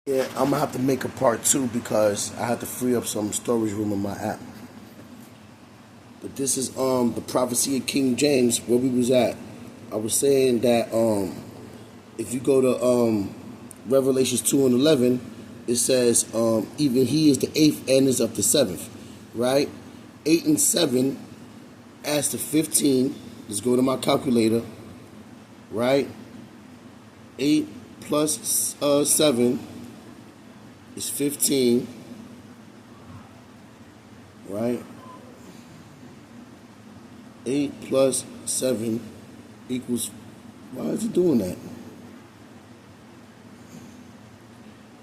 Yeah, I'm gonna have to make a part two because I had to free up some storage room in my app. But this is the prophecy of King James where we was at. I was saying that if you go to Revelations 2 and 11, it says even he is the eighth and is of the seventh, right? 8 and 7 adds to 15. Let's go to my calculator, right? 8 plus 7 is 15, right? 8 plus 7 equals, why is it doing that?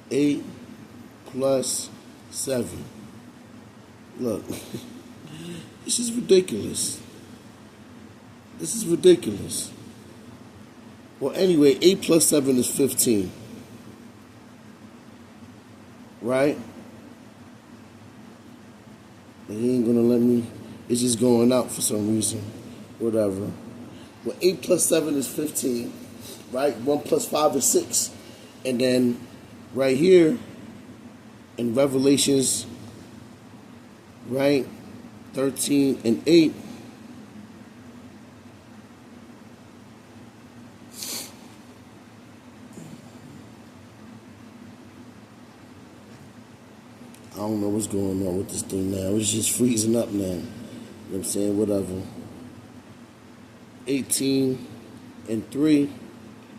8 plus 7. Look, this is ridiculous. This is ridiculous. Well, anyway, 8 plus 7 is 15. Right? But he ain't gonna let me. It's just going out for some reason. Whatever. Well, 8 plus 7 is 15. Right? 1 plus 5 is 6. And then right here in Revelations, right? 13 and 8. I don't know what's going on with this thing now. It's just freezing up now. You know what I'm saying? Whatever. 18 and 3.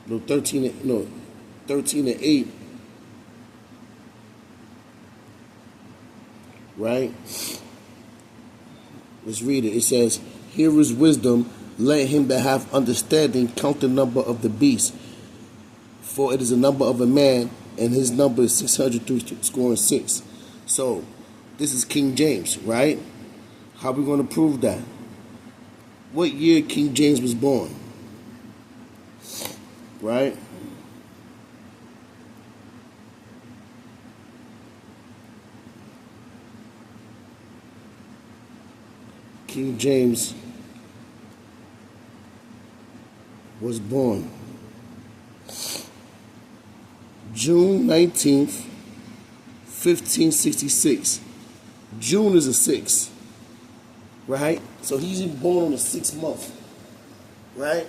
No, 13 and 8. Right? Let's read it. It says, here is wisdom. Let him that hath understanding count the number of the beast. For it is the number of a man, and his number is 603 . So, this is King James, right? How are we going to prove that? What year King James was born? Right? King James was born June 19th, 1566. June is a 6, right? So he's born on the 6th month, right?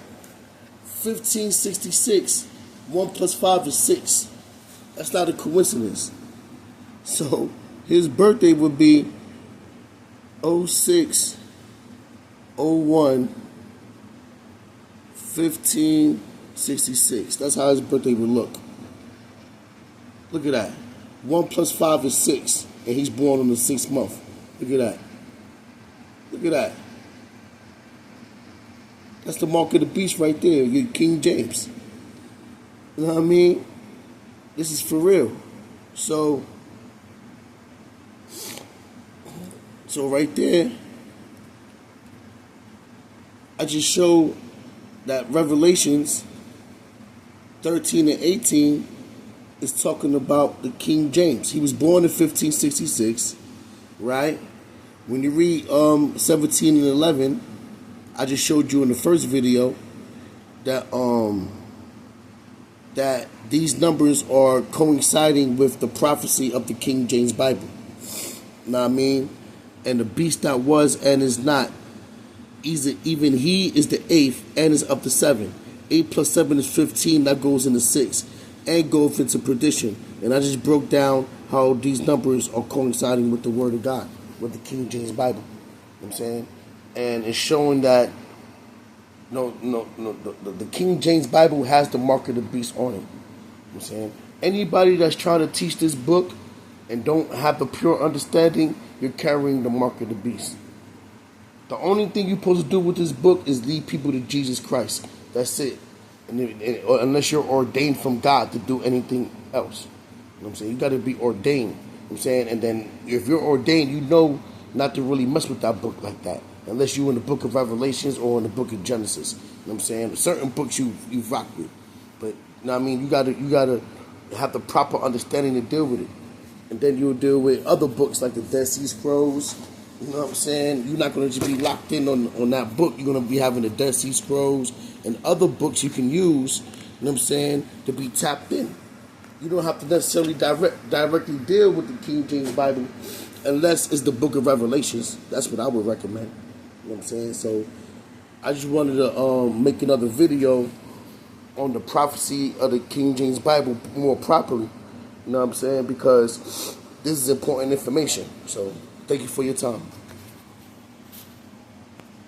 1566, 1 plus 5 is 6. That's not a coincidence. So his birthday would be 06 01 1566. That's how his birthday would look. Look at that. 1 plus 5 is 6, and he's born on the 6th month. Look at that. Look at that. That's the mark of the beast right there, your King James. You know what I mean? This is for real. So right there, I just showed that Revelations 13 and 18 is talking about the King James. He was born in 1566, right? When you read 17 and 11, I just showed you in the first video that that these numbers are coinciding with the prophecy of the King James Bible. You know what I mean? And the beast that was and is not, even he is the 8th and is of the 7th. 8 plus 7 is 15, that goes into 6. And goes into perdition. And I just broke down how these numbers are coinciding with the Word of God, with the King James Bible. You know what I'm saying? And it's showing that the King James Bible has the mark of the beast on it. You know what I'm saying? Anybody that's trying to teach this book and don't have the pure understanding, you're carrying the mark of the beast. The only thing you're supposed to do with this book is lead people to Jesus Christ. That's it. Unless you're ordained from God to do anything else. You know what I'm saying? You got to be ordained. You know what I'm saying? And then if you're ordained, you know not to really mess with that book like that. Unless you're in the book of Revelations or in the book of Genesis. You know what I'm saying? Certain books you rock with. But, you know what I mean? You gotta have the proper understanding to deal with it. And then you'll deal with other books like the Dead Sea Scrolls. You know what I'm saying? You're not going to just be locked in on that book. You're going to be having the Dead Sea Scrolls and other books you can use, you know what I'm saying, to be tapped in. You don't have to necessarily directly deal with the King James Bible unless it's the book of Revelations. That's what I would recommend. You know what I'm saying? So I just wanted to make another video on the prophecy of the King James Bible more properly. You know what I'm saying? Because this is important information. So thank you for your time.